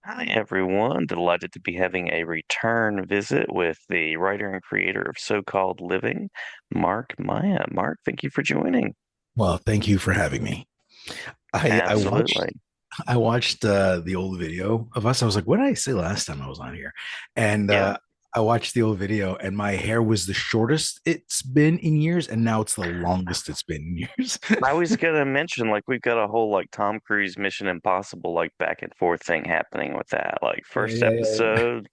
Hi, everyone. Delighted to be having a return visit with the writer and creator of So-Called Living, Mark Maia. Mark, thank you for joining. Well, thank you for having me. I watched Absolutely. I watched the old video of us. I was like, what did I say last time I was on here? And Yeah, I watched the old video, and my hair was the shortest it's been in years, and now it's the longest it's been in years. I was gonna mention like we've got a whole like Tom Cruise Mission Impossible like back and forth thing happening with that. Like Yeah, first yeah, yeah. episode,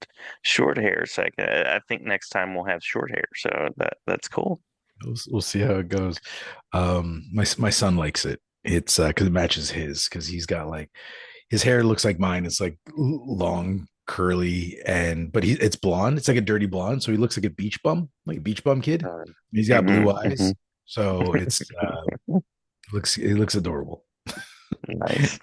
short hair. Second, I think next time we'll have short hair. So that's cool. We'll see how it goes. My son likes it. It's because it matches his because he's got like his hair looks like mine. It's like long, curly, and but it's blonde. It's like a dirty blonde, so he looks like a beach bum kid. Uh, He's got hmm blue hmm eyes, so it looks adorable. Nice.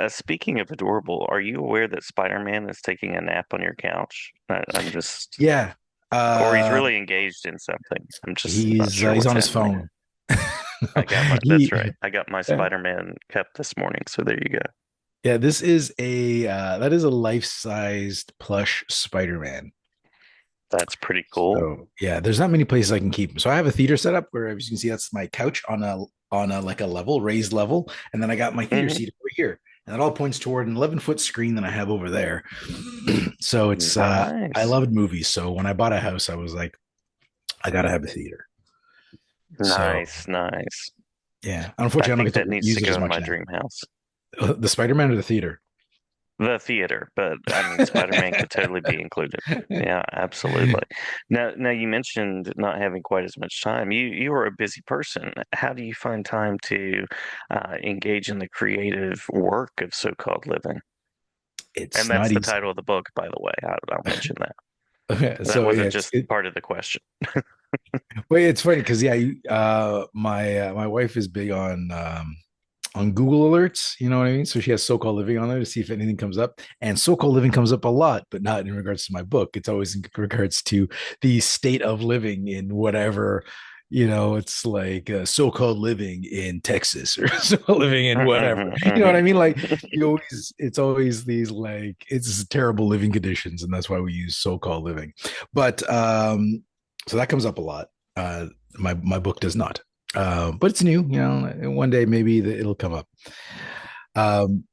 Speaking of adorable, are you aware that Spider-Man is taking a nap on your couch? I'm just, Yeah, or he's uh, really engaged in something. I'm just not sure he's what's on his happening. phone. That's he right. I got my yeah, Spider-Man cup this morning, so there you go. yeah. This is a that is a life-sized plush Spider-Man. That's pretty cool. So yeah, there's not many places I can keep them. So I have a theater set up where, as you can see, that's my couch on a like a level, raised level, and then I got my theater Hmm. seat over here, and it all points toward an 11-foot screen that I have over there. So it's I Nice. loved movies. So when I bought a house, I was like, I gotta have a theater. So Nice, nice. yeah, I unfortunately, I don't think get that to needs to use it go as in much my now. dream house. The Spider-Man or the theater? The theater, but I mean, Spider-Man could totally be included. Yeah, absolutely. Now you mentioned not having quite as much time. You are a busy person. How do you find time to engage in the creative work of so-called living? And It's that's not the easy. title of the book, by the way. I'll mention that. Okay, That so yeah, wasn't just part of the question. well, it's funny because yeah, my wife is big on Google alerts. You know what I mean? So she has so-called living on there to see if anything comes up. And so-called living comes up a lot, but not in regards to my book. It's always in regards to the state of living in whatever, it's like so-called living in Texas or so living in whatever. Hmm You know what hmm I mean? Like it's always these like it's terrible living conditions, and that's why we use so-called living. But so that comes up a lot. My book does not. But it's new, one day maybe it'll come up.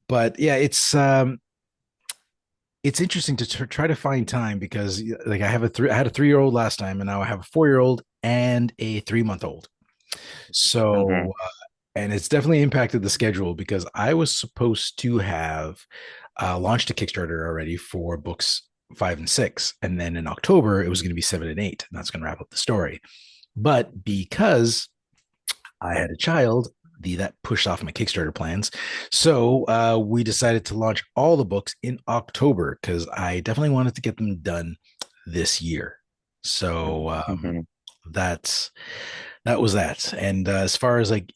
But yeah, it's interesting to try to find time because like I had a 3-year old last time, and now I have a 4-year-old and a 3-month old. hmm So and it's definitely impacted the schedule because I was supposed to have launched a Kickstarter already for books 5 and 6, and then in October it was going to be 7 and 8, and that's going to wrap up the story. But because I had a child, that pushed off my Kickstarter plans. So we decided to launch all the books in October because I definitely wanted to get them done this year. So hmm that's that was that. And as far as like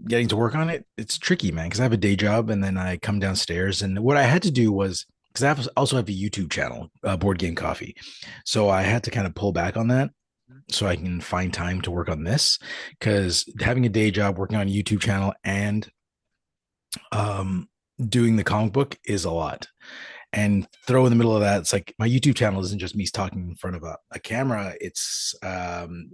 getting to work on it, it's tricky, man, because I have a day job and then I come downstairs. And what I had to do was because also have a YouTube channel, Board Game Coffee. So I had to kind of pull back on that so I can find time to work on this because having a day job, working on a YouTube channel, and um, doing the comic book is a lot. And throw in the middle of that, it's like my YouTube channel isn't just me talking in front of a camera. It's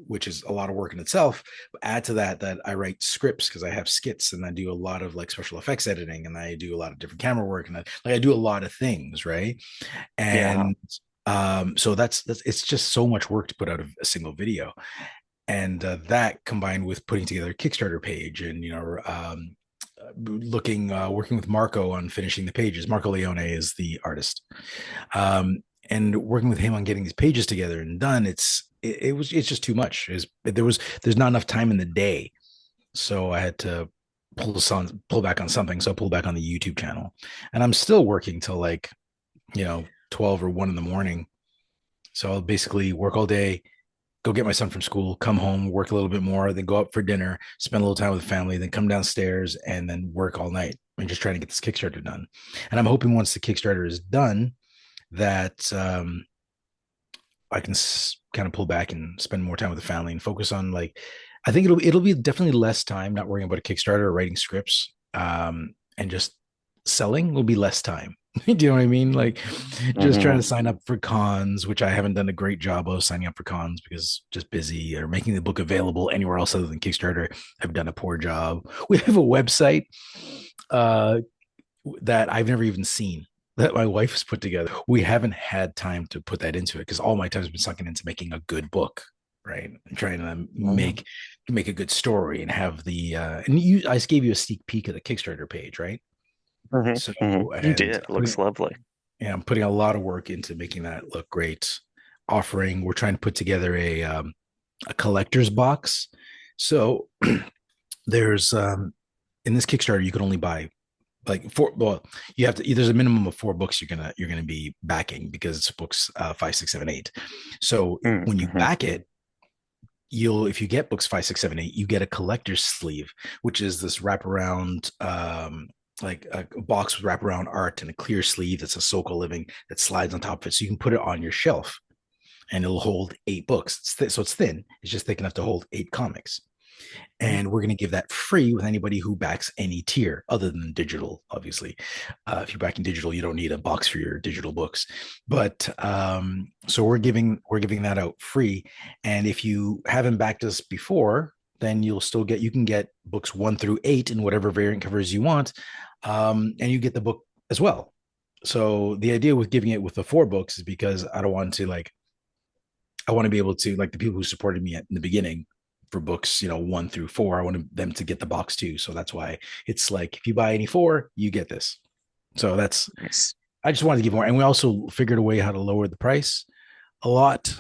which is a lot of work in itself. But add to that I write scripts because I have skits and I do a lot of like special effects editing and I do a lot of different camera work and I do a lot of things, right? Yeah. And so that's it's just so much work to put out a single video, and that combined with putting together a Kickstarter page and looking working with Marco on finishing the pages. Marco Leone is the artist, um, and working with him on getting these pages together and done. It's just too much. There's not enough time in the day, so I had to pull back on something. So I pulled back on the YouTube channel, and I'm still working till like 12 or 1 in the morning. So I'll basically work all day, go get my son from school, come home, work a little bit more, then go out for dinner, spend a little time with the family, then come downstairs and then work all night. I'm just trying to get this Kickstarter done. And I'm hoping once the Kickstarter is done that I can kind of pull back and spend more time with the family and focus on like, I think it'll be definitely less time not worrying about a Kickstarter or writing scripts, and just selling will be less time. Do you know what I mean? Like just trying Hmm. to sign up for cons, which I haven't done a great job of signing up for cons because just busy, or making the book available anywhere else other than Kickstarter. I've done a poor job. We have a website uh, that I've never even seen, that my wife has put together. We haven't had time to put that into it because all my time has been sunken into making a good book, right? And trying to make a good story and have the and you I just gave you a sneak peek of the Kickstarter page, right? Hmm. So, Hmm. You and did. Looks lovely. yeah, I'm putting a lot of work into making that look great. Offering, we're trying to put together a collector's box. So there's in this Kickstarter you can only buy like four. Well, you have to. There's a minimum of four books you're gonna be backing because it's books 5, 6, 7, 8. So when you Mm-hmm. back it, you'll if you get books 5, 6, 7, 8, you get a collector's sleeve, which is this wraparound like a box with wraparound art and a clear sleeve that's a Soko living that slides on top of it, so you can put it on your shelf and it'll hold 8 books. So it's thin. It's just thick enough to hold 8 comics. And we're going to give that free with anybody who backs any tier other than digital, obviously. If you're backing digital, you don't need a box for your digital books. But so we're giving that out free. And if you haven't backed us before, then you can get books 1 through 8 in whatever variant covers you want, and you get the book as well. So the idea with giving it with the 4 books is because I want to be able to, like, the people who supported me in the beginning for books, 1 through 4. I want them to get the box too. So that's why it's like, if you buy any 4, you get this. So Yes. I just wanted to give more. And we also figured a way how to lower the price a lot.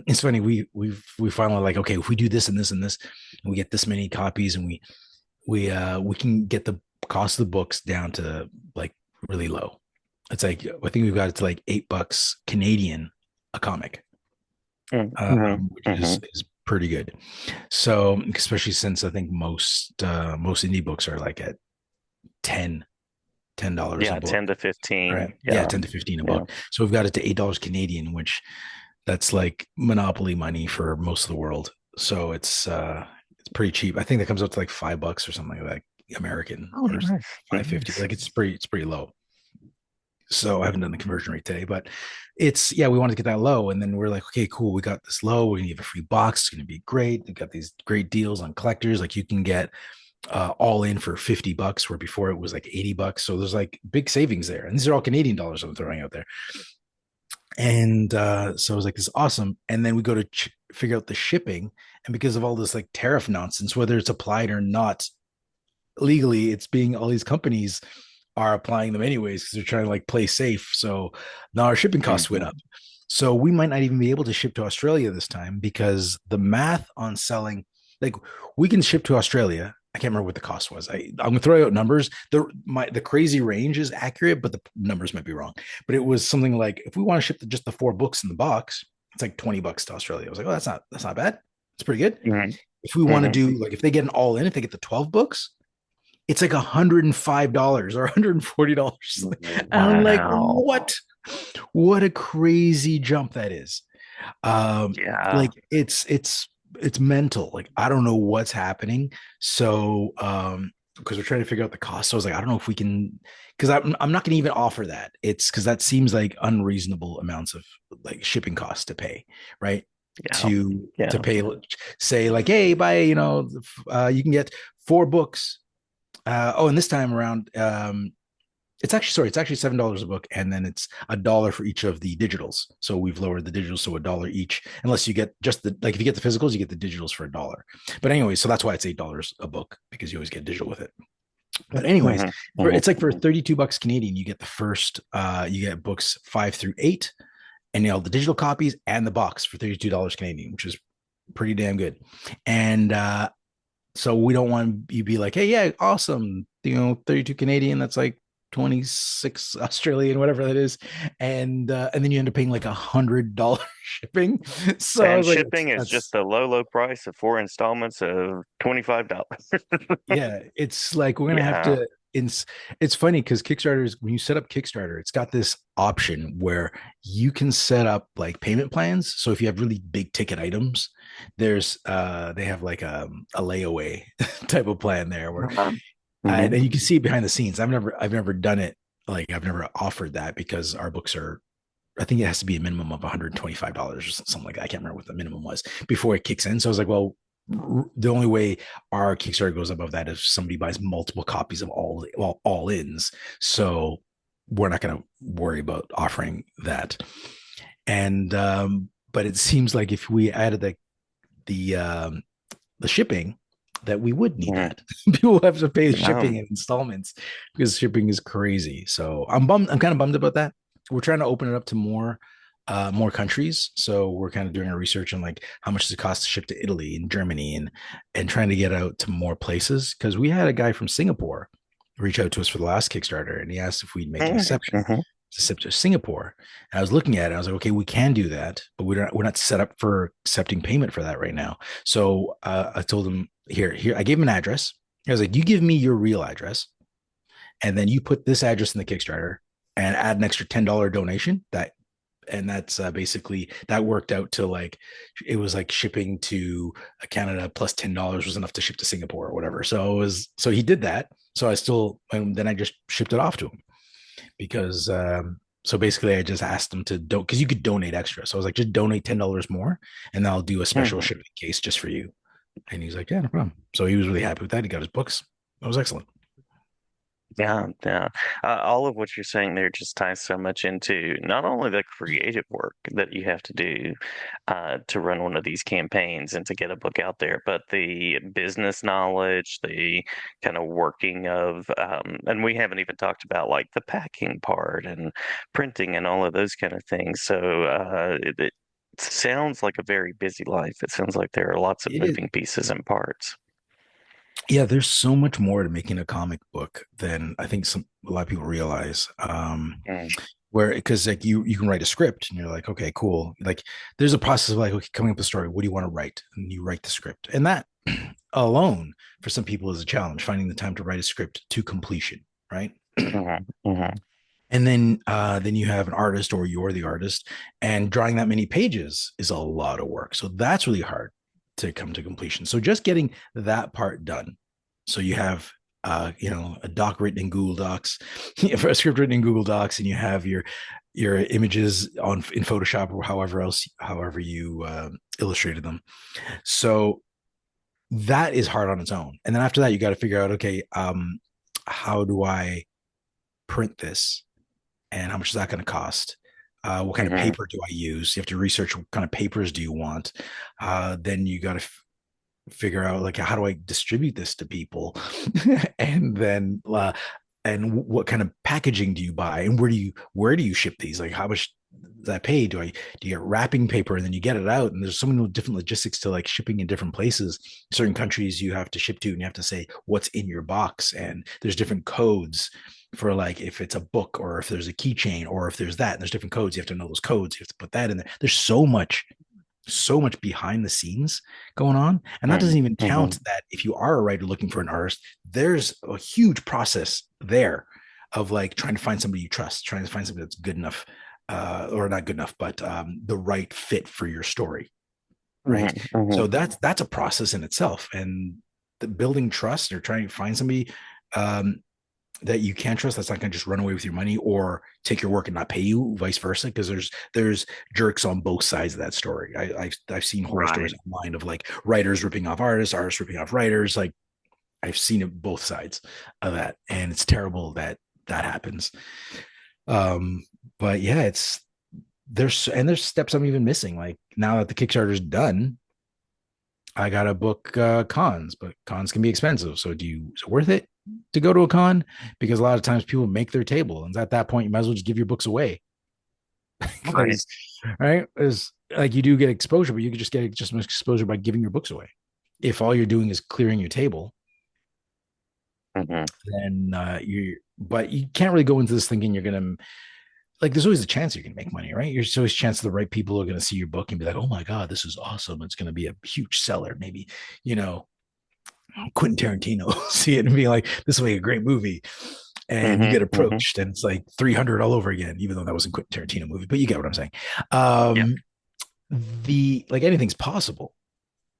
It's funny. We finally, like, okay, if we do this and this and this, and we get this many copies, and we can get the cost of the books down to like really low. It's like, I think we've got it to like $8 Canadian a comic, Mm-hmm. which Hmm. is pretty good. So, especially since I think most indie books are like at 10 dollars a Yeah, book, 10 to right? 15. Yeah, Yeah. 10 to 15 a Yeah. book. So we've got it to $8 Canadian, which that's like monopoly money for most of the world. So it's pretty cheap. I think that comes up to like $5 or something like that, American, Oh, or nice. 5.50. Nice. Like it's pretty low. So I haven't done the conversion rate today, but it's, yeah, we wanted to get that low. And then we're like, okay, cool. We got this low. We're gonna give a free box. It's gonna be great. We got these great deals on collectors. Like, you can get all in for $50, where before it was like $80. So there's like big savings there. And these are all Canadian dollars I'm throwing out there. And so I was like, this is awesome. And then we go to figure out the shipping. And because of all this like tariff nonsense, whether it's applied or not legally, it's being, all these companies are applying them anyways because they're trying to like play safe. So now our shipping costs went Hmm. up. So we might not even be able to ship to Australia this time because the math on selling, like, we can ship to Australia. I can't remember what the cost was. I'm gonna throw out numbers. The crazy range is accurate, but the numbers might be wrong. But it was something like, if we want to ship just the 4 books in the box, it's like $20 to Australia. I was like, oh, that's not bad. It's pretty good. Hmm. If we want to Hmm. do, like, if they get an all in, if they get the 12 books, it's like $105 or $140. And I'm like, Wow. what a crazy jump that is. Yeah. Like, it's mental. Like, I don't know what's happening. So because we're trying to figure out the cost. So I was like, I don't know if we can, because I'm not gonna even offer that. It's because that seems like unreasonable amounts of like shipping costs to pay, right? Yeah. To Yeah. pay, say like, hey, buy, you can get 4 books. And this time around, it's actually $7 a book, and then it's $1 for each of the digitals. So we've lowered the digitals to $1 each, unless you get just the, like, if you get the physicals, you get the digitals for $1. But anyway, so that's why it's $8 a book, because you always get digital with it. But anyways, Hmm. Hmm. it's like for $32 Canadian, you get the first, you get books 5 through 8, and the digital copies and the box for $32 Canadian, which is pretty damn good. And so we don't want you to be like, hey, yeah, awesome, 32 Canadian, that's like 26 Australian, whatever that is. And then you end up paying like $100 shipping. So I And was like, shipping is just that's the low price of 4 installments of $25. yeah, it's like, we're gonna have Yeah. to, it's funny because Kickstarter's, when you set up Kickstarter, it's got this option where you can set up like payment plans. So if you have really big ticket items, there's they have like a layaway type of plan there where, Hmm. and you can see it behind the scenes. I've never done it like I've never offered that because our books are, I think it has to be a minimum of $125 or something like that. I can't remember what the minimum was before it kicks in. So I was like, well, the only way our Kickstarter goes above that is if somebody buys multiple copies of all ins. So we're not going to worry about offering that. And but it seems like if we added the the shipping, that we would need Mm. that. People have to pay shipping Um, in installments because shipping is crazy. So I'm bummed. I'm kind of bummed about that. We're trying to open it up to more countries. So we're kind of doing our research on like how much does it cost to ship to Italy and Germany and trying to get out to more places. Because we had a guy from Singapore reach out to us for the last Kickstarter, and he asked if we'd make an exception mhm. to Singapore. And I was looking at it. I was like, okay, we can do that, but we're not set up for accepting payment for that right now. So I told him here. I gave him an address. I was like, you give me your real address, and then you put this address in the Kickstarter and add an extra $10 donation. That's basically that worked out to like it was like shipping to Canada plus $10 was enough to ship to Singapore or whatever. So he did that. So I still and then I just shipped it off to him because so basically I just asked them to don't because you could donate extra. So I was like, just donate $10 more and I'll do a special Mhm. shipping case just for you. And he's like, yeah, no problem. So he was really happy with that. He got his books. That was excellent. Yeah, yeah. All of what you're saying there just ties so much into not only the creative work that you have to do to run one of these campaigns and to get a book out there, but the business knowledge, the kind of working of, and we haven't even talked about like the packing part and printing and all of those kind of things. So it sounds like a very busy life. It sounds like there are lots of It is. moving pieces and parts. Yeah, there's so much more to making a comic book than I think a lot of people realize. Mm, Where because like you can write a script and you're like, okay, cool. Like there's a process of like, okay, coming up with a story. What do you want to write? And you write the script. And that alone for some people is a challenge, finding the time to write a script to completion, right? mhm, mhm, And then you have an artist or you're the artist, and drawing that many pages is a lot of work. So that's really hard to come to completion. So just getting that part done. So you have a doc written in Google Docs, a script written in Google Docs, and you have your images on in Photoshop or however you illustrated them. So that is hard on its own. And then after that, you got to figure out, okay, how do I print this? And how much is that going to cost? What kind of mhm, paper do I use? You have to research what kind of papers do you want. Then you got to figure out like how do I distribute this to people, and then and what kind of packaging do you buy, and where do you ship these? Like how much does that pay? Do you get wrapping paper and then you get it out? And there's so many different logistics to like shipping in different places. Certain countries you have to ship to, and you have to say what's in your box, and there's different codes for like if it's a book or if there's a keychain or if there's that and there's different codes, you have to know those codes, you have to put that in there. There's so much behind the scenes going on, and that doesn't mhm, even count mhm, that if you are a writer looking for an artist, there's a huge process there of like trying to find somebody you trust, trying to find somebody that's good enough, or not good enough, but the right fit for your story, right? mhm, So mhm, that's a process in itself, and the building trust or trying to find somebody um, that you can trust that's not going to just run away with your money or take your work and not pay you, vice versa, because there's jerks on both sides of that story. I've seen horror stories right. online of like writers ripping off artists ripping off writers. Like I've seen it both sides of that, and it's terrible that that happens. um but yeah, there's steps I'm even missing. Like now that the Kickstarter's done, I got to book cons, but cons can be expensive. So is it worth it to go to a con? Because a lot of times people make their table, and at that point, you might as well just give your books away. Right. Because right, is like you do get exposure, but you could just get just as much exposure by giving your books away. If all you're doing is clearing your table, Mhm, then but you can't really go into this thinking you're gonna like. There's always a chance you can make money, right? There's always a chance the right people are gonna see your book and be like, oh my god, this is awesome. It's gonna be a huge seller. Maybe you know Quentin Tarantino see it and be like, this will be a great movie. And you mhm, get mhm. approached and it's like 300 all over again, even though that wasn't Quentin Tarantino movie, but you get what I'm saying. Yeah. Um, the like anything's possible,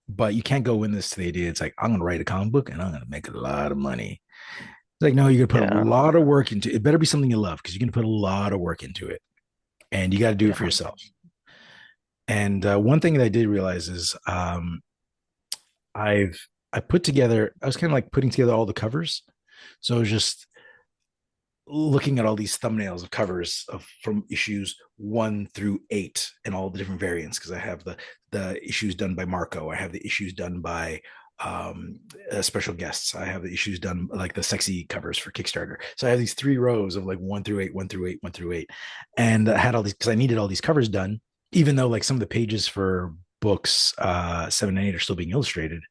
but you can't go in this to the idea. It's like, I'm going to write a comic book and I'm going to make a lot of money. It's like, no, you're gonna put a Yeah. lot of work into it. It better be something you love because you're gonna put a lot of work into it, and you got to do it for Yeah. yourself. And one thing that I did realize is I've I put together. I was kind of like putting together all the covers, so I was just looking at all these thumbnails of covers of from issues 1 through 8 and all the different variants because I have the issues done by Marco. I have the issues done by special guests. I have the issues done like the sexy covers for Kickstarter. So I have these 3 rows of like 1 through 8, 1 through 8, 1 through 8, and I had all these because I needed all these covers done. Even though like some of the pages for books 7 and 8 are still being illustrated,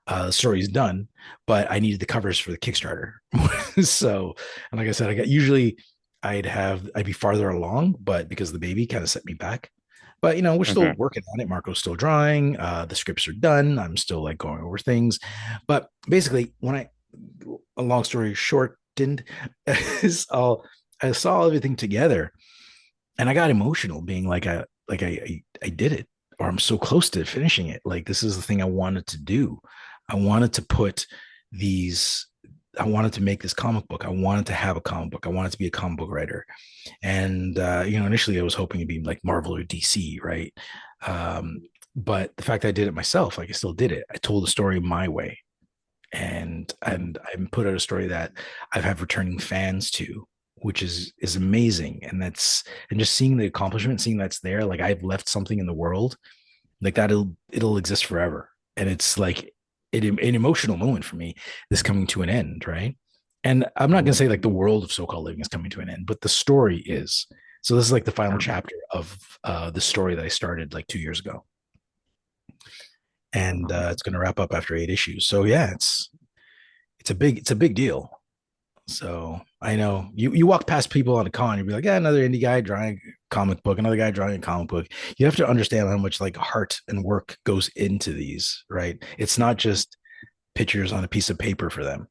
the story's done, but I needed the covers for the Kickstarter. So, and like I said, I got usually I'd be farther along, but because the baby kind of set me back. But we're still Hmm. working on it. Marco's still drawing. The scripts are done. I'm still like going over things. But basically, a long story shortened, is all I saw everything together, and I got emotional, being I did it, or I'm so close to finishing it. Like this is the thing I wanted to do. I wanted to put these. I wanted to make this comic book. I wanted to have a comic book. I wanted to be a comic book writer. And initially I was hoping to be like Marvel or DC, right? Um, but the fact that I did it myself, like I still did it. I told the story my way, and I put out a story that I've had returning fans to, which is amazing. And just seeing the accomplishment, seeing that's there, like I've left something in the world like that. It'll exist forever, and it's like an emotional moment for me. This coming to an end, right? And I'm not gonna say like the world of so-called living is coming to an end, but the story is. So this is like the final chapter of the story that I started like 2 years ago, and it's going to wrap up after 8 issues. So yeah, it's a big deal. So I know you walk past people on a con, you'll be like, yeah, another indie guy drawing a comic book, another guy drawing a comic book. You have to understand how much like heart and work goes into these, right? It's not just pictures on a piece of paper for them.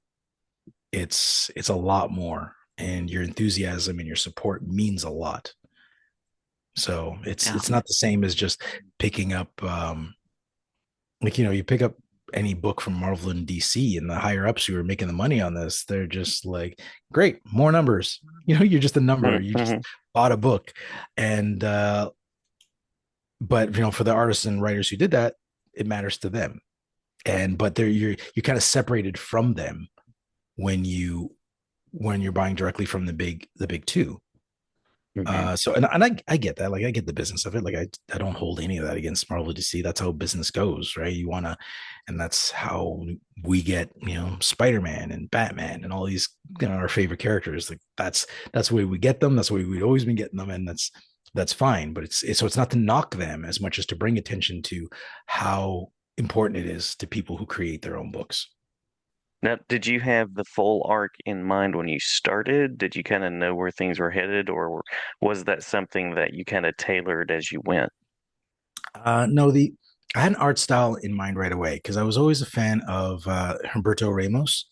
It's a lot more, and your enthusiasm and your support means a lot. So it's Yeah. it's not the same as just picking up like you pick up any book from Marvel and DC, and the higher ups who are making the money on this, they're just like, great, more numbers. You're just a number. You just Mm-hmm. bought a book, and but for the artists and writers who did that, it matters to them. And but you're kind of separated from them when you're buying directly from the big two. Hmm. So and I get that. Like I get the business of it. Like I don't hold any of that against Marvel DC. That's how business goes, right? And that's how we get, Spider-Man and Batman and all these, our favorite characters. Like that's the way we get them. That's the way we've always been getting them. And that's fine. But it's not to knock them as much as to bring attention to how important it is to people who create their own books. Now, did you have the full arc in mind when you started? Did you kind of know where things were headed, or was that something that you kind of tailored as you went? No, the I had an art style in mind right away because I was always a fan of Humberto Ramos.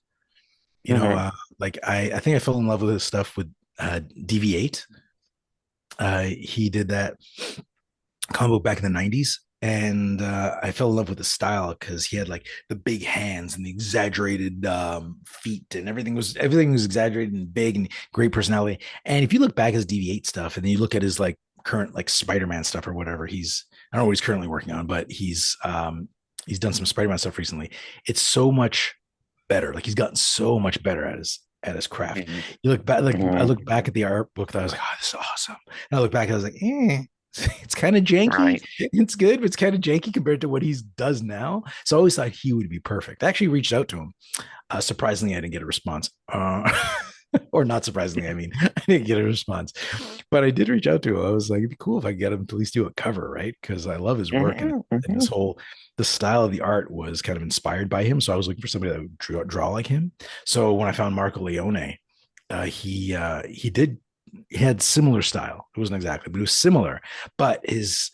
You know, Hmm. uh, like I think I fell in love with his stuff with DV8. He did that comic book back in the 90s. And I fell in love with the style because he had like the big hands and the exaggerated feet, and everything was exaggerated and big and great personality. And if you look back at his DV8 stuff, and then you look at his like current like Spider-Man stuff or whatever, I don't know what he's currently working on, but he's done some Spider-Man stuff recently. It's so much better. Like he's gotten so much better at his craft. Hmm. You look back, like I Hmm. look back at the art book that I was like, oh, this is awesome. And I look back, I was like, it's kind of janky. Right. It's good, but it's kind of janky compared to what he does now. So I always thought he would be perfect. I actually reached out to him. Surprisingly, I didn't get a response. Or not surprisingly, I mean, I didn't get a response, but I did reach out to him. I was like, it'd be cool if I could get him to at least do a cover, right? Because I love his work, and Hmm. and Hmm. the style of the art was kind of inspired by him. So I was looking for somebody that would draw like him. So when I found Marco Leone, he had similar style. It wasn't exactly, but it was similar. But his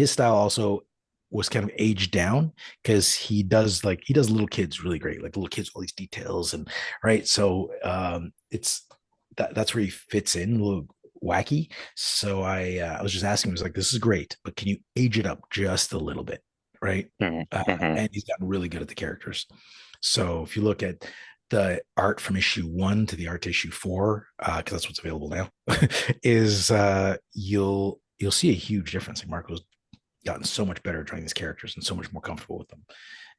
style also was kind of aged down because he does little kids really great, like little kids, all these details, and right. So it's that's where he fits in, a little wacky. So I was just asking him, I was like, this is great, but can you age it up just a little bit, right? Hmm. Hmm. And he's gotten really good at the characters. So if you look at the art from issue 1 to the art to issue 4, because that's what's available now, is you'll see a huge difference. Like Marco's gotten so much better at drawing these characters and so much more comfortable with them.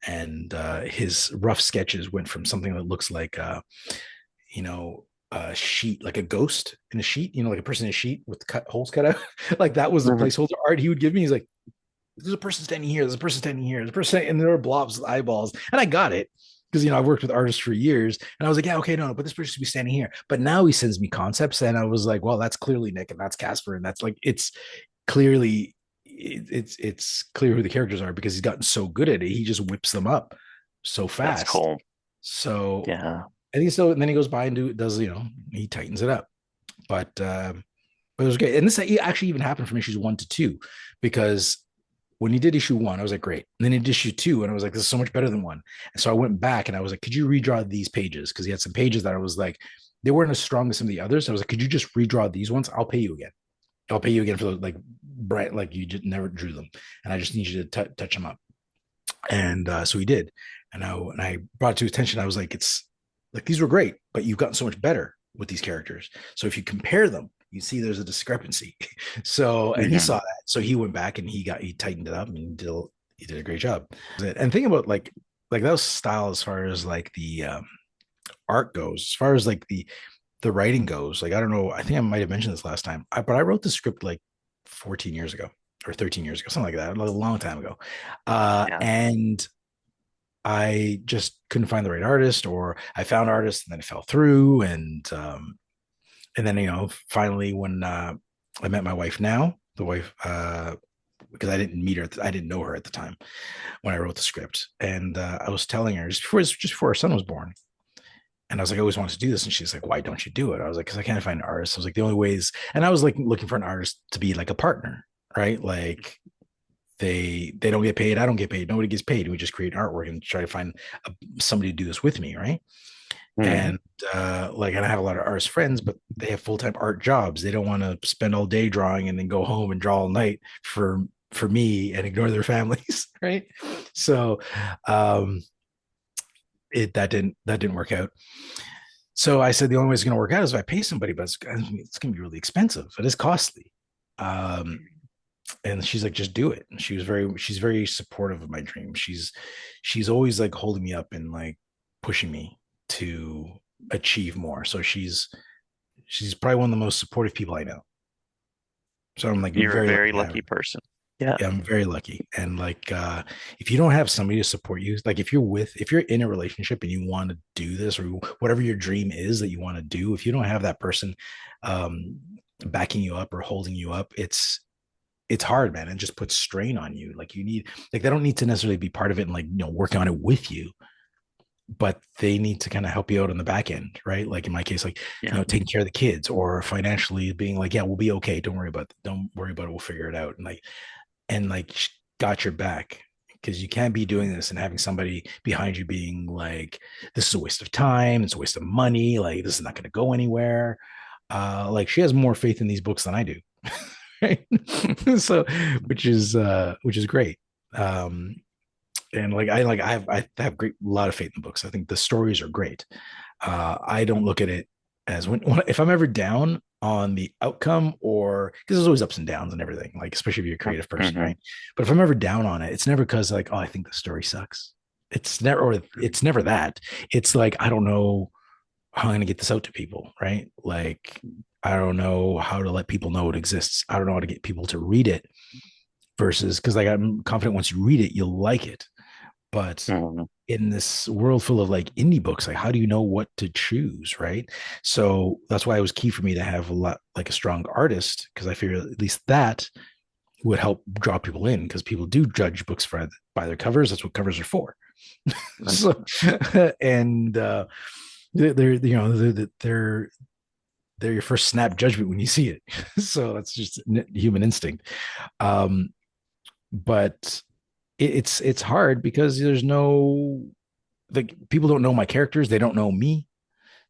And his rough sketches went from something that looks like you know, a sheet, like a ghost in a sheet, like a person in a sheet with cut holes cut out. Like that was the Mhm. placeholder art he would give me. He's like, there's a person standing here, there's a person standing here, there's a person, and there were blobs with eyeballs. And I got it because I've worked with artists for years, and I was like, yeah, okay, no, but this person should be standing here. But now he sends me concepts, and I was like, well, that's clearly Nick, and that's Casper, and that's like it's clearly it's clear who the characters are because he's gotten so good at it. He just whips them up so That's fast. cool. So Yeah. I think so. And then he goes by and does he tightens it up. But it was great. And this actually even happened from issues 1 to 2 because when he did issue 1, I was like, great. And then he did issue 2, and I was like, this is so much better than 1. And so I went back and I was like, could you redraw these pages? Because he had some pages that I was like, they weren't as strong as some of the others. I was like, could you just redraw these ones? I'll pay you again. I'll pay you again for those, like bright, like you just never drew them, and I just need you to touch them up. And so he did, and I brought it to his attention. I was like, it's like these were great, but you've gotten so much better with these characters. So if you compare them, you see there's a discrepancy. So and he Hmm. saw that, so he went back and he tightened it up and he did a great job. And thinking about like that was style as far as like the art goes, as far as like the writing goes. Like I don't know, I think I might have mentioned this last time, but I wrote the script like 14 years ago or 13 years ago, something like that, a long time ago. Yeah. And I just couldn't find the right artist, or I found artists and then it fell through. And then, finally when I met my wife now, the wife, because I didn't meet her, I didn't know her at the time when I wrote the script. And I was telling her just before her son was born. And I was like, I always wanted to do this. And she's like, why don't you do it? I was like, because I can't find an artist. I was like, the only ways, and I was like looking for an artist to be like a partner, right? Like they don't get paid, I don't get paid, nobody gets paid. We just create artwork and try to find somebody to do this with me, right? Hmm. And and I have a lot of artist friends, but they have full-time art jobs. They don't want to spend all day drawing and then go home and draw all night for me and ignore their families, right? So um that didn't work out. So I said the only way it's going to work out is if I pay somebody, but it's going to be really expensive. It is costly. Um, and she's like, just do it. And she's very supportive of my dream. She's always like holding me up and like pushing me to achieve more. So she's probably one of the most supportive people I know. So I'm like You're a very lucky very to have her. lucky person. Yeah. Yeah, I'm very lucky. And like if you don't have somebody to support you, like if you're in a relationship and you want to do this or whatever your dream is that you want to do, if you don't have that person um backing you up or holding you up, it's hard, man, and just puts strain on you. Like you need like they don't need to necessarily be part of it and like working on it with you, but they need to kind of help you out on the back end, right? Like in my case, like Yeah. taking care of the kids or financially being like, yeah, we'll be okay. Don't worry about it. We'll figure it out. And got your back because you can't be doing this and having somebody behind you being like, this is a waste of time, it's a waste of money, like this is not going to go anywhere. Like she has more faith in these books than I do. Right. So which is great. um and I have great lot of faith in the books. I think the stories are great. I don't look at it as when if I'm ever down on the outcome, or because there's always ups and downs and everything, like especially if you're a creative person, Hmm. right? But if I'm ever down on it, it's never because like, oh, I think the story sucks. It's never that. It's like I don't know how I'm gonna get this out to people, right? Like I don't know how to let people know it exists. I don't know how to get people to read it versus because like I'm confident once you read it, you'll like it. But Hmm. in this world full of like indie books, like how do you know what to choose, right? So that's why it was key for me to have a lot like a strong artist, because I figure at least that would help draw people in, because people do judge books by their covers. That's what covers are for. Right. So and they're your first snap judgment when you see it. So that's just human instinct. um but it's hard because there's no, like, people don't know my characters, they don't know me.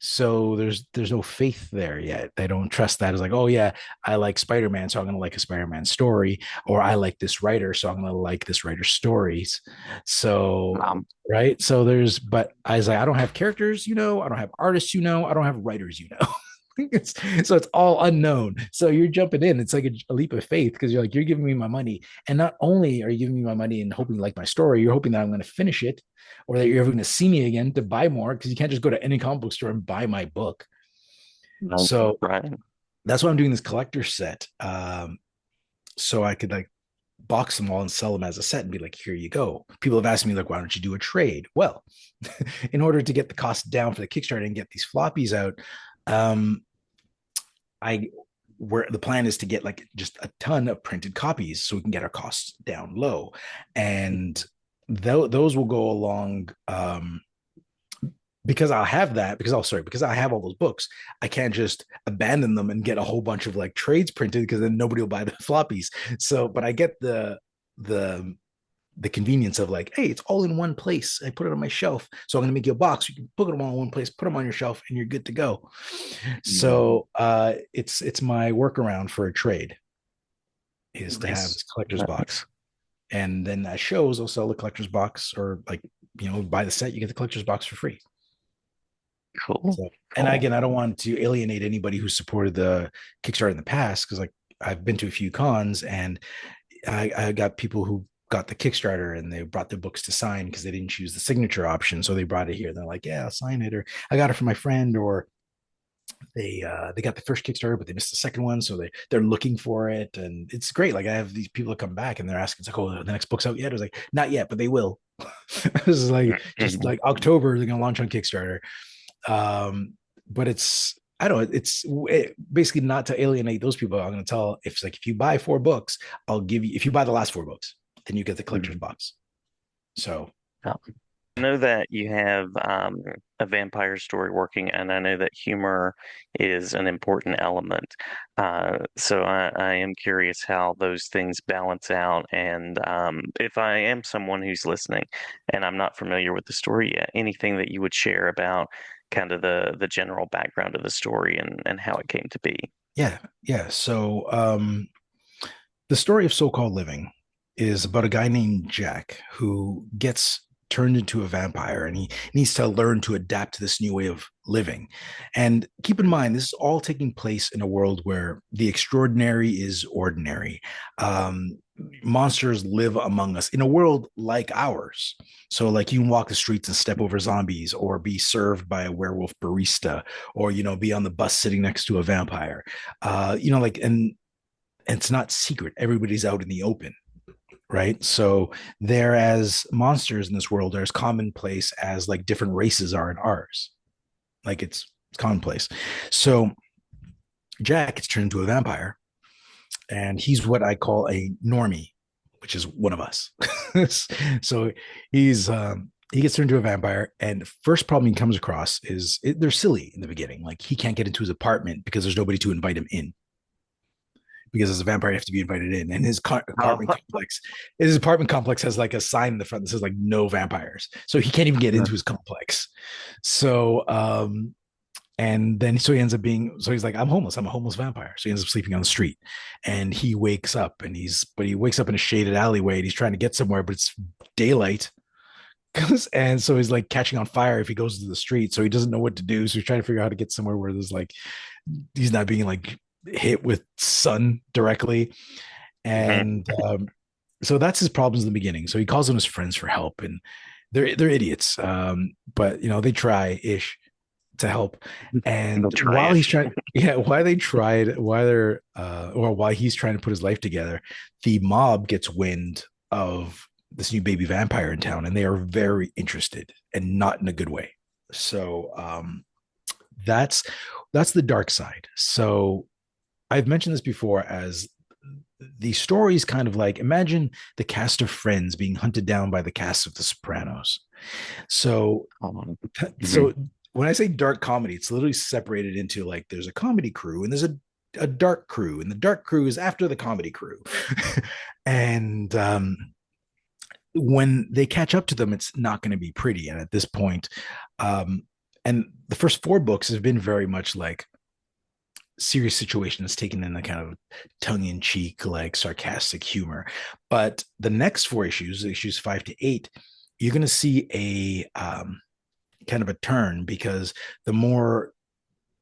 So there's no faith there yet. They don't trust that as like, oh yeah, I like Spider-Man, so I'm gonna like a Spider-Man story, or I like this writer, so I'm gonna like this writer's stories. So right. So there's, but I was like, I don't have characters, I don't have artists, I don't have writers, so it's all unknown. So you're jumping in. It's like a leap of faith because you're like, you're giving me my money. And not only are you giving me my money and hoping you like my story, you're hoping that I'm going to finish it or that you're ever going to see me again to buy more because you can't just go to any comic book store and buy my book. So Right. that's why I'm doing this collector set. So I could like box them all and sell them as a set and be like, here you go. People have asked me, like, why don't you do a trade? Well, in order to get the cost down for the Kickstarter and get these floppies out, um, I where the plan is to get like just a ton of printed copies so we can get our costs down low, and those will go along. Because I'll have that because I have all those books, I can't just abandon them and get a whole bunch of like trades printed because then nobody will buy the floppies. So, but I get the the convenience of like, hey, it's all in one place. I put it on my shelf. So I'm going to make you a box. You can put them all in one place, put them on your shelf, and you're good to go. Mhm. So it's my workaround for a trade is to have Nice. this collector's Nice. box. And then at shows, I'll sell the collector's box or like, buy the set, you get the collector's box for free. Cool. So, and Cool. again, I don't want to alienate anybody who supported the Kickstarter in the past because like I've been to a few cons and I got people who got the Kickstarter and they brought their books to sign because they didn't choose the signature option. So they brought it here. They're like, yeah, I'll sign it. Or I got it from my friend, or they got the first Kickstarter, but they missed the second one. So they're looking for it. And it's great. Like I have these people that come back and they're asking, it's like, oh, the next book's out yet? I was like, not yet, but they will. This is like just Mhm. like October, they're gonna launch on Kickstarter. But it's I don't know, basically not to alienate those people. I'm going to tell if it's like if you buy 4 books, I'll give you if you buy the last 4 books, then you get the collector's Mhm. box. So Yeah. I know that you have a vampire story working, and I know that humor is an important element. So I am curious how those things balance out. And if I am someone who's listening and I'm not familiar with the story yet, anything that you would share about kind of the general background of the story and how it came to be. yeah, yeah. So the story of so-called living is about a guy named Jack who gets turned into a vampire and he needs to learn to adapt to this new way of living. And keep in mind, this is all taking place in a world where the extraordinary is ordinary. Monsters live among us in a world like ours. So, like, you can walk the streets and step over zombies, or be served by a werewolf barista, or be on the bus sitting next to a vampire. Like, and it's not secret. Everybody's out in the open, right? So they're as monsters in this world are as commonplace as like different races are in ours. Like it's commonplace. So Jack gets turned into a vampire, and he's what I call a normie, which is one of us. So he gets turned into a vampire, and first problem he comes across is they're silly in the beginning. Like he can't get into his apartment because there's nobody to invite him in because as a vampire you have to be invited in, and Oh, his apartment complex has like a sign in the front that says like no vampires, so he can't even get into his complex. So and then so he ends up being so he's like, I'm a homeless vampire, so he ends up sleeping on the street, and he wakes up and he wakes up in a shaded alleyway and he's trying to get somewhere, but it's daylight. And so he's like catching on fire if he goes to the street, so he doesn't know what to do, so he's trying to figure out how to get somewhere where there's like he's not being like hit with sun directly. mhm. And so that's his problems in the beginning. So he calls on his friends for help, and they're idiots, but they try ish to help. They'll And try while it. he's trying, yeah, why they tried, why they're or why he's trying to put his life together, the mob gets wind of this new baby vampire in town, and they are very interested, and not in a good way. So that's that's the dark side. So I've mentioned this before as the story is kind of like imagine the cast of Friends being hunted down by the cast of The Sopranos. So, Mhm. so when I say dark comedy, it's literally separated into like there's a comedy crew and there's a dark crew, and the dark crew is after the comedy crew. And when they catch up to them, it's not going to be pretty. And at this point, um, And the first four books have been very much like serious situations taken in a kind of tongue-in-cheek, like sarcastic humor. But the next four issues, issues 5 to 8, you're going to see a kind of a turn, because the more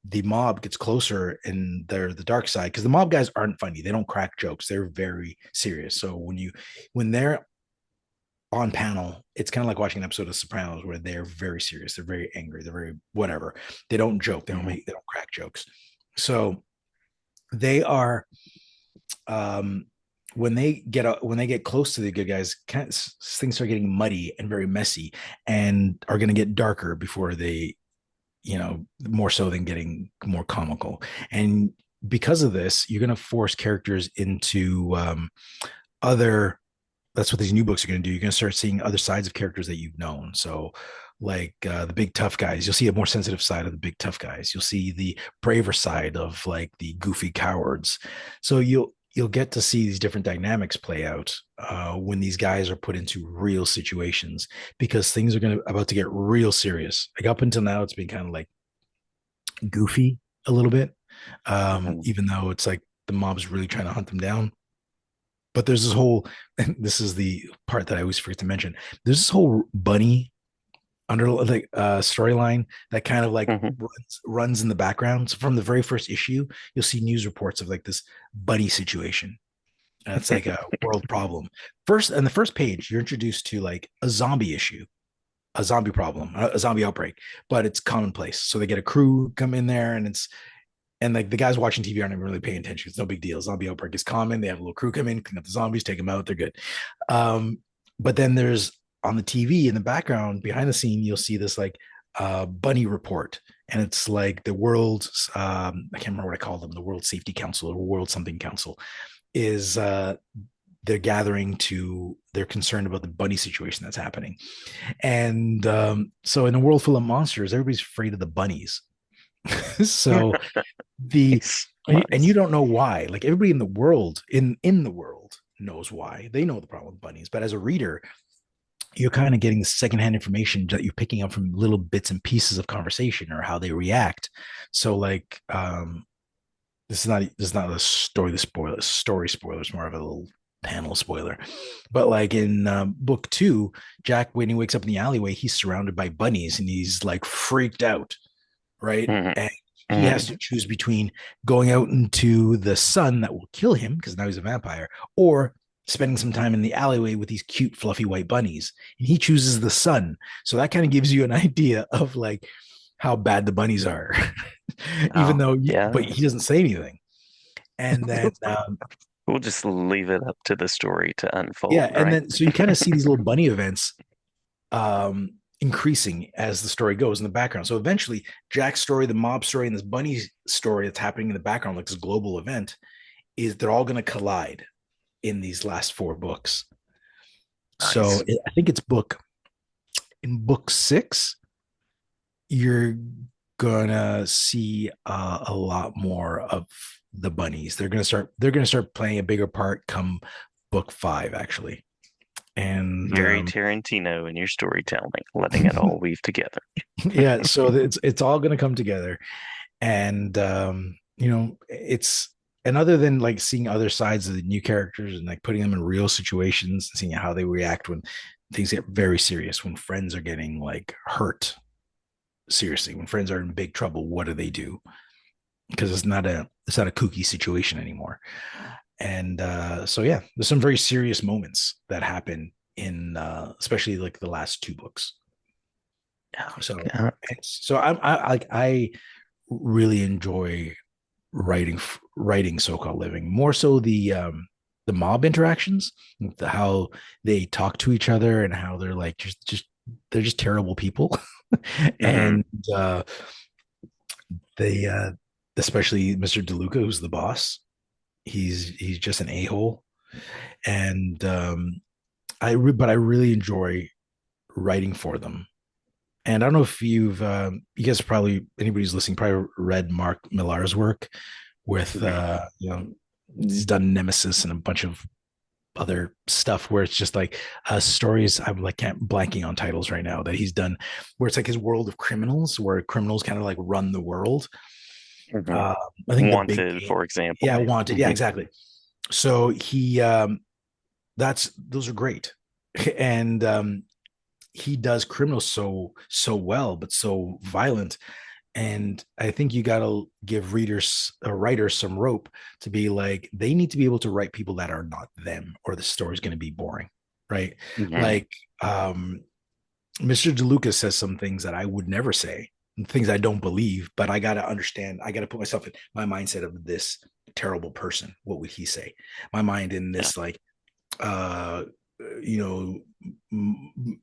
the mob gets closer and they're the dark side, because the mob guys aren't funny, they don't crack jokes, they're very serious. So when they're on panel, it's kind of like watching an episode of Sopranos where they're very serious, they're very angry, they're very whatever, they don't joke, Hmm. they don't crack jokes. So they are um when they get close to the good guys, kind of, things start getting muddy and very messy, and are going to get darker before they, more so than getting more comical. And because of this, you're going to force characters into other that's what these new books are going to do. You're going to start seeing other sides of characters that you've known. So, like the big tough guys, you'll see a more sensitive side of the big tough guys. You'll see the braver side of like the goofy cowards. So you'll get to see these different dynamics play out when these guys are put into real situations, because things are about to get real serious. Like up until now, it's been kind of like goofy a little bit, Hmm. even though it's like the mob's really trying to hunt them down. But there's this whole, and this is the part that I always forget to mention. There's this whole bunny under like storyline that kind of like Hmm. runs in the background. So from the very first issue, you'll see news reports of like this bunny situation. And it's like a world problem. First, on the first page, you're introduced to like a zombie issue, a zombie problem, a zombie outbreak, but it's commonplace. So they get a crew come in there, and like the guys watching TV aren't even really paying attention. It's no big deal. Zombie outbreak is common. They have a little crew come in, clean up the zombies, take them out. They're good. Um, but then there's on the TV in the background, behind the scene, you'll see this like bunny report, and it's like the world's I can't remember what I call them, the World Safety Council or World Something Council is they're gathering to they're concerned about the bunny situation that's happening. And so in a world full of monsters, everybody's afraid of the bunnies. So the Nice, and you nice. don't know why. Like everybody in the world, in the world knows why. They know the problem with bunnies, but as a reader, you're kind of getting the secondhand information that you're picking up from little bits and pieces of conversation or how they react. So like this is not a story spoiler. It's more of a little panel spoiler. But like in book two, Jack, when he wakes up in the alleyway, he's surrounded by bunnies and he's like freaked out, right? Hmm. And he has Hmm. to choose between going out into the sun that will kill him because now he's a vampire, or spending some time in the alleyway with these cute, fluffy white bunnies. And he chooses the sun. So that kind of gives you an idea of like how bad the bunnies are, even Oh, though, but yeah. he doesn't say anything. And then, We'll just leave it up to the story to yeah. unfold, And right? then, so you kind of see these little bunny events increasing as the story goes in the background. So eventually, Jack's story, the mob story, and this bunny story that's happening in the background, like this global event, is they're all going to collide in these last four books. So Nice. I think it's book 6. You're gonna see a lot more of the bunnies. They're gonna start playing a bigger part come book 5, actually. And Very Tarantino in your storytelling, letting it all weave together. yeah, so it's all gonna come together. And it's and other than like seeing other sides of the new characters and like putting them in real situations and seeing how they react when things get very serious, when friends are getting like hurt seriously, when friends are in big trouble, what do they do? Because it's not a kooky situation anymore. And so yeah, there's some very serious moments that happen in especially like the last two books. Oh, So God. I really enjoy writing so-called living, more so the mob interactions, how they talk to each other and how they're like just they're just terrible people. Hmm. And they especially Mr. DeLuca, who's the boss, he's just an a-hole. And but I really enjoy writing for them. And I don't know if you guys probably, anybody's listening probably read Mark Millar's work with Yeah. he's done Nemesis and a bunch of other stuff where it's just like stories. I'm like can't blanking on titles right now that he's done, where it's like his world of criminals, where criminals kind of like run the world. Hmm. Uh, I think the big Wanted, game, for yeah, example. Wanted, yeah, Hmm. exactly. So he that's those are great, and he does criminals so well, but so violent. And I think you got to give readers or writers some rope to be like, they need to be able to write people that are not them, or the story's going to be boring, right? Hmm. Like, Mr. DeLuca says some things that I would never say, things I don't believe, but I got to understand, I got to put myself in my mindset of this terrible person. What would he say? My mind in Yeah. this, like, uh you know,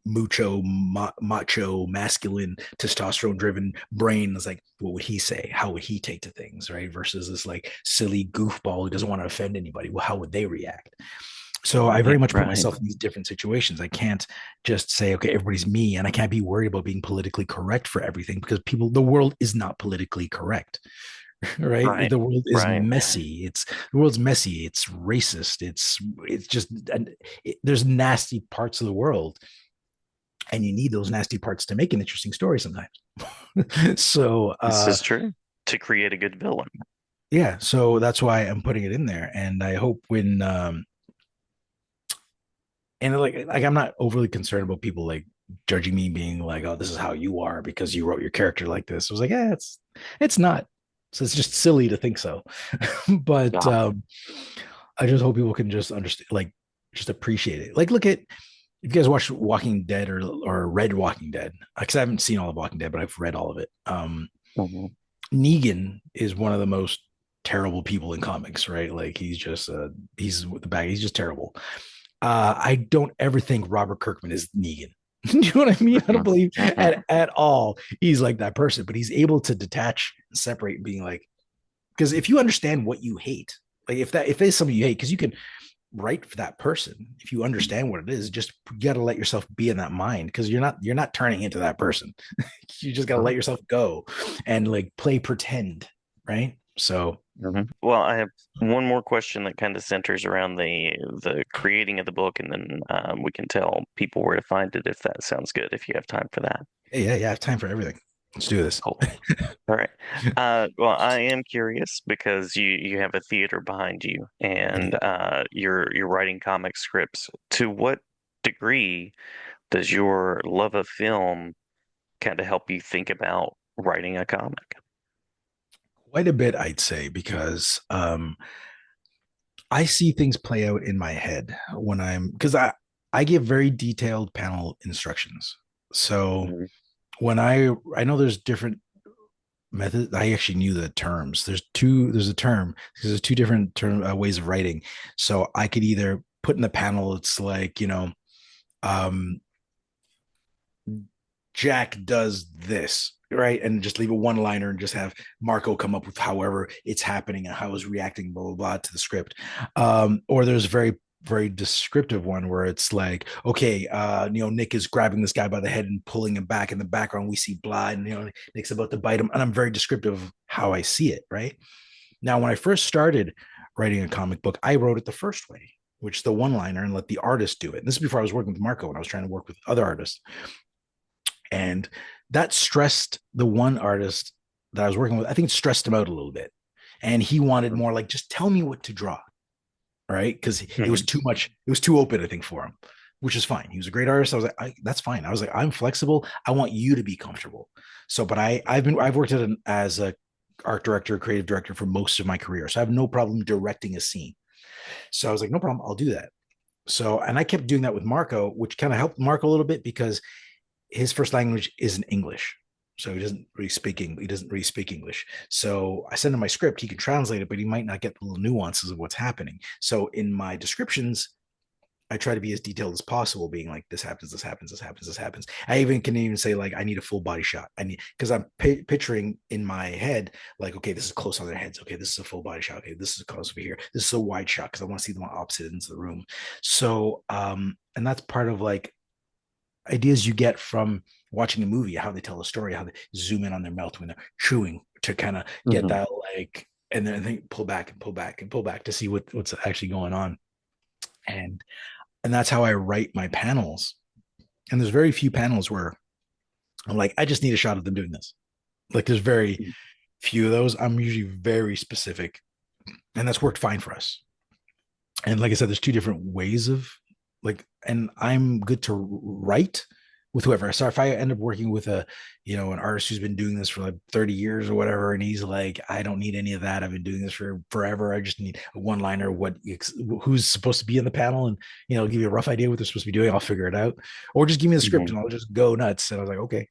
macho masculine testosterone driven brain is like, what would he say, how would he take to things, right? Versus this like silly goofball who doesn't want to offend anybody, well, how would they react? So I very Right. much put Right. myself in these different situations. I can't just say, okay, everybody's me, and I can't be worried about being politically correct for everything, because people, the world is not politically correct. Right, Right. the world is Right. messy, it's the world's messy, it's racist, it's just, and there's nasty parts of the world, and you need those nasty parts to make an interesting story sometimes. So This is true. To create a good villain. yeah, so that's why I'm putting it in there, and I hope when and like I'm not overly concerned about people like judging me, being like, oh, this is how you are because you wrote your character like this. I was like, yeah, it's not. So it's just silly to think so. But Yeah. I just hope people can just understand, like, just appreciate it. Like, look at, if you guys watch Walking Dead or read Walking Dead, because I haven't seen all of Walking Dead, but I've read all of it. Hmm. Negan is one of the most terrible people in comics, right? Like he's just he's the bag. He's just terrible. I don't ever think Robert Kirkman is Negan. Do you know what I mean? I don't Hmm. believe Hmm. at all he's like that person, but he's able to detach and separate, being like, because if you understand what you hate, like if there's something you hate, because you can write for that person, if you understand what it is, just you got to let yourself be in that mind, because you're not turning into that person. You just got to let yourself go and like play pretend, right? So Hmm. Well, I have one more question that kind of centers around the creating of the book, and then we can tell people where to find it if that sounds good. If you have time for that. yeah, yeah, I have time for everything. Let's do this. Cool. All right. Well, I am curious because you have a theater behind you, I do. and you're writing comic scripts. To what degree does your love of film kind of help you think about writing a comic? Quite a bit, I'd say, because I see things play out in my head when because I give very detailed panel instructions. So Mhm. when I know there's different methods. I actually knew the terms. There's a term because there's two different ways of writing. So I could either put in the panel, it's like, um, Jack does this, right? And just leave a one liner and just have Marco come up with however it's happening and how he's reacting, blah, blah, blah, to the script. Or there's very descriptive one where it's like, okay, Nick is grabbing this guy by the head and pulling him back. In the background, we see blood, and Nick's about to bite him. And I'm very descriptive of how I see it, right? Now, when I first started writing a comic book, I wrote it the first way, which is the one liner, and let the artist do it. And this is before I was working with Marco, and I was trying to work with other artists. And that stressed the one artist that I was working with. I think it stressed him out a little bit. And he wanted more like, just tell me what to draw, right? Because it was Mhm. too much, it was too open, I think, for him, which is fine. He was a great artist. I was like, that's fine. I was like, I'm flexible. I want you to be comfortable. So, but I've worked as a art director, creative director for most of my career. So I have no problem directing a scene. So I was like, no problem, I'll do that. So, and I kept doing that with Marco, which kind of helped Marco a little bit because his first language isn't English. So he doesn't really speak English. So I send him my script. He can translate it, but he might not get the little nuances of what's happening. So in my descriptions, I try to be as detailed as possible, being like, this happens, this happens, this happens, this happens. I even can even say like, I need a full body shot. I need, because I'm picturing in my head like, okay, this is close on their heads. Okay, this is a full body shot. Okay, this is close over here. This is a wide shot because I want to see them on opposite ends of the room. So and that's part of like ideas you get from watching a movie, how they tell a story, how they zoom in on their mouth when they're chewing to kind of get that like, and then I think pull back and pull back and pull back to see what's actually going on. and and that's how I write my panels. And there's very few panels where I'm like, I just need a shot of them doing this. Like there's very few of those. I'm usually very specific, and that's worked fine for us. And like I said, there's two different ways of like, and I'm good to write with whoever. So if I end up working with an artist who's been doing this for like 30 years or whatever, and he's like, I don't need any of that. I've been doing this for forever. I just need a one liner, who's supposed to be in the panel, and give you a rough idea what they're supposed to be doing. I'll figure it out, or just give me the script Mhm. and I'll just go nuts. And I was like, okay.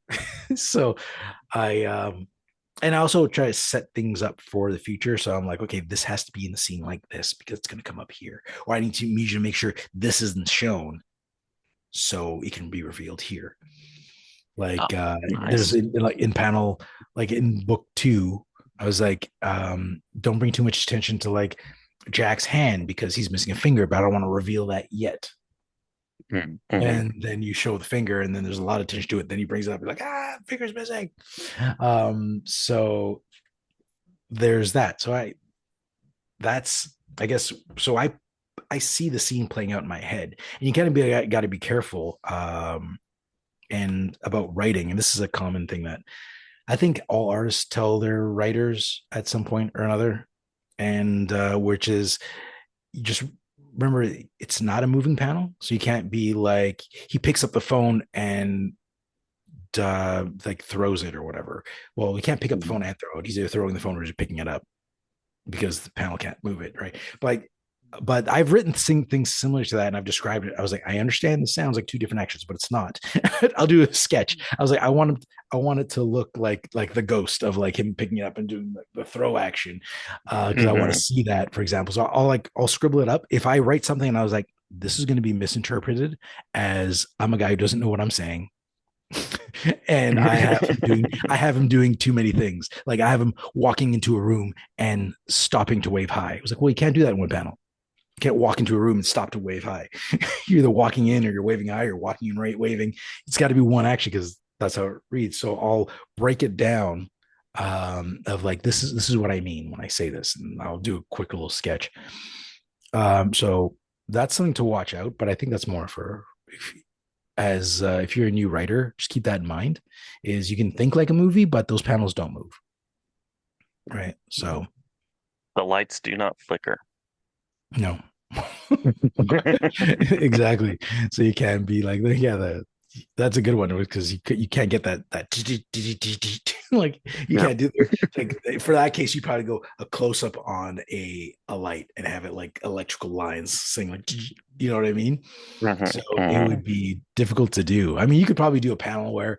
So I and I also try to set things up for the future. So I'm like, okay, this has to be in the scene like this because it's going to come up here, or I need to make sure this isn't shown so it can be revealed here. Oh, Like there's nice. like in panel, like in book two, I was like, don't bring too much attention to like Jack's hand because he's missing a finger, but I don't want to reveal that yet. Mm-hmm. And then you show the finger, and then there's a lot of attention to it. Then he brings it up, like, finger's missing. So there's that. So that's I guess so I see the scene playing out in my head, and you kind of got to be careful and about writing. And this is a common thing that I think all artists tell their writers at some point or another, and which is you just remember it's not a moving panel, so you can't be like he picks up the phone and like throws it or whatever. Well, he can't pick up the phone and throw it. He's either throwing the phone or just picking it up because the panel can't move it, right? But I've written things similar to that, and I've described it. I was like, I understand this sounds like two different actions, but it's not. I'll do a sketch. I was like, I want it to look like the ghost of like him picking it up and doing the throw action, because I want to Mm-hmm. see that, for example. So I'll scribble it up. If I write something and I was like, this is going to be misinterpreted as I'm a guy who doesn't know what I'm saying, and I have him doing too many things. Like I have him walking into a room and stopping to wave high. I was like, well, you can't do that in one panel. You can't walk into a room and stop to wave high. You're either walking in or you're waving high or walking in right waving. It's got to be one action because that's how it reads. So I'll break it down of like this is what I mean when I say this, and I'll do a quick little sketch. So that's something to watch out. But I think that's more for if you're a new writer, just keep that in mind. Is you can think like a movie, but those panels don't move, right? So The lights do not flicker. no. Exactly. So you can be like, yeah, that's a good one because you can't get that like you Yep. can't do like for that case you probably go a close up on a light and have it like electrical lines saying like you know what I mean. So it Mm-hmm. would be difficult to do. I mean, you could probably do a panel where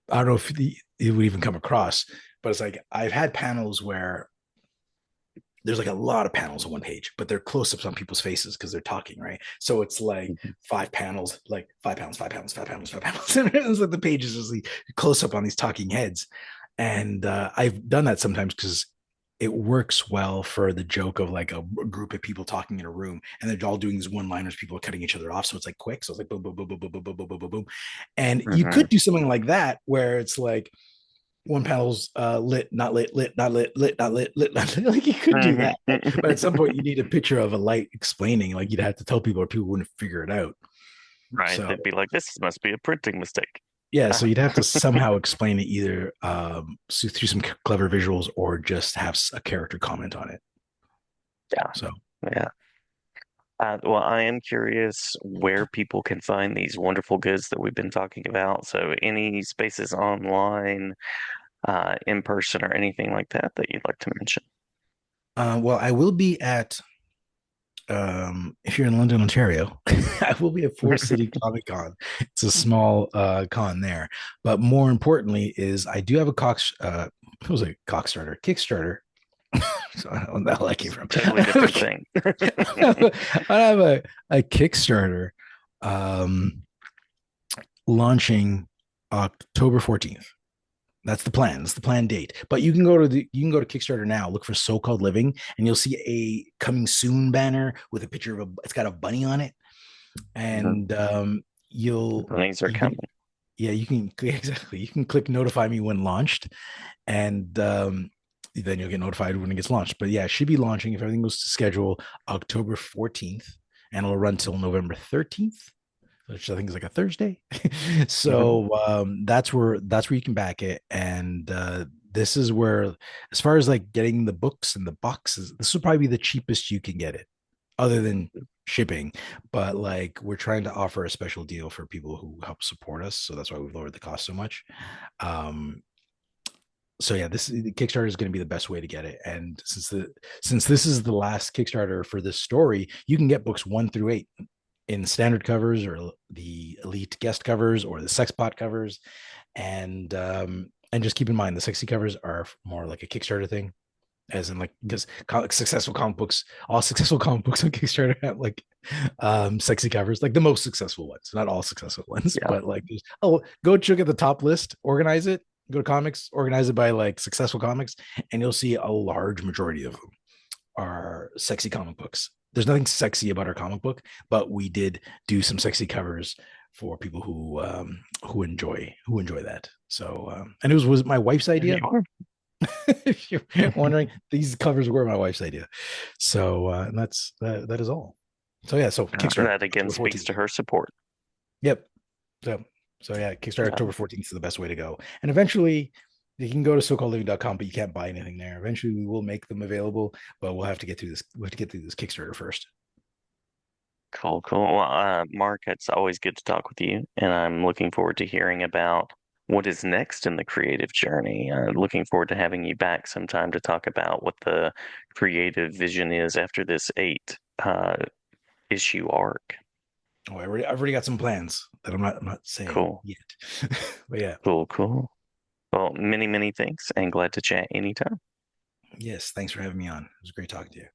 I don't know if it would even come across, but it's like I've had panels where there's like a lot of panels on one page, but they're close ups on people's faces because they're talking, right? So it's like five panels, like 5 panels, 5 panels, 5 panels, 5 panels. And it's like the page is just like close up on these talking heads. And I've done that sometimes because it works well for the joke of like a group of people talking in a room and they're all doing these one liners, people are cutting each other off. So it's like quick. So it's like boom, boom, boom, boom, boom, boom, boom, boom, boom, boom, boom. And you Mm-hmm. could do something like that where it's like one panel's lit, not lit, lit, not lit, lit, not lit, lit, not lit. Like you could do that. But at some point you need a picture of a light explaining, like you'd have to tell people or people wouldn't figure it out. Right. So They'd be like, this must be a printing mistake. yeah, so Ah, you'd have to somehow explain it either through some clever visuals or just have a character comment on it. yeah. So Yeah. Well, I am curious where people can find these wonderful goods that we've been talking about. So, any spaces online, in person, or anything like that that you'd like to mention? well, I will be at if you're in London, Ontario, I will be at Forest City Comic Con. It's a small con there, but more importantly, is I do have a what was it, Kickstarter. So I don't know where the hell that came from. Totally different thing. I have a Kickstarter um, launching October 14th. That's the plan. That's the planned date. But you can go to Kickstarter now. Look for So Called Living, and you'll see a coming soon banner with a picture of it's got a bunny on it, Mhm. and Things are coming. yeah, you can exactly you can click notify me when launched, and then you'll get notified when it gets launched. But yeah, it should be launching if everything goes to schedule October 14th. and it'll run till November 13th, which I think is like a Thursday. Mhm. So that's where you can back it, and this is where, as far as like getting the books and the boxes, this will probably be the cheapest you can get it, other than shipping. But like we're trying to offer a special deal for people who help support us, so that's why we've lowered the cost so much. Um, so yeah, this Kickstarter is going to be the best way to get it. And since this is the last Kickstarter for this story, you can get books 1 through 8 in standard covers, or the elite guest covers, or the sexpot covers. And just keep in mind the sexy covers are more like a Kickstarter thing, as in like, because successful comic books, all successful comic books on Kickstarter have like sexy covers, like the most successful ones, not all successful ones, Yeah. but like, oh, go check at the top list, organize it, go to comics, organize it by like successful comics, and you'll see a large majority of them are sexy comic books. There's nothing sexy about our comic book, but we did do some sexy covers for people who enjoy that. So and it was my wife's There you idea. are. If you're wondering, these covers were my wife's idea. So and that is all. So yeah, so Kickstarter That again October speaks 14th. to her support. Yep. So yeah, Kickstarter Yeah. October 14th is the best way to go. And eventually you can go to socallliving.com, but you can't buy anything there. Eventually we will make them available, but we'll have to get through this. We have to get through this Kickstarter first. Cool, cool. Well, Mark, it's always good to talk with you, and I'm looking forward to hearing about what is next in the creative journey. Looking forward to having you back sometime to talk about what the creative vision is after this eight issue arc. Oh, I've already got some plans that I'm not saying Cool, yet. But yeah. cool, cool. Well, many, many thanks, and glad to chat anytime. Yes, thanks for having me on. It was great talking to you.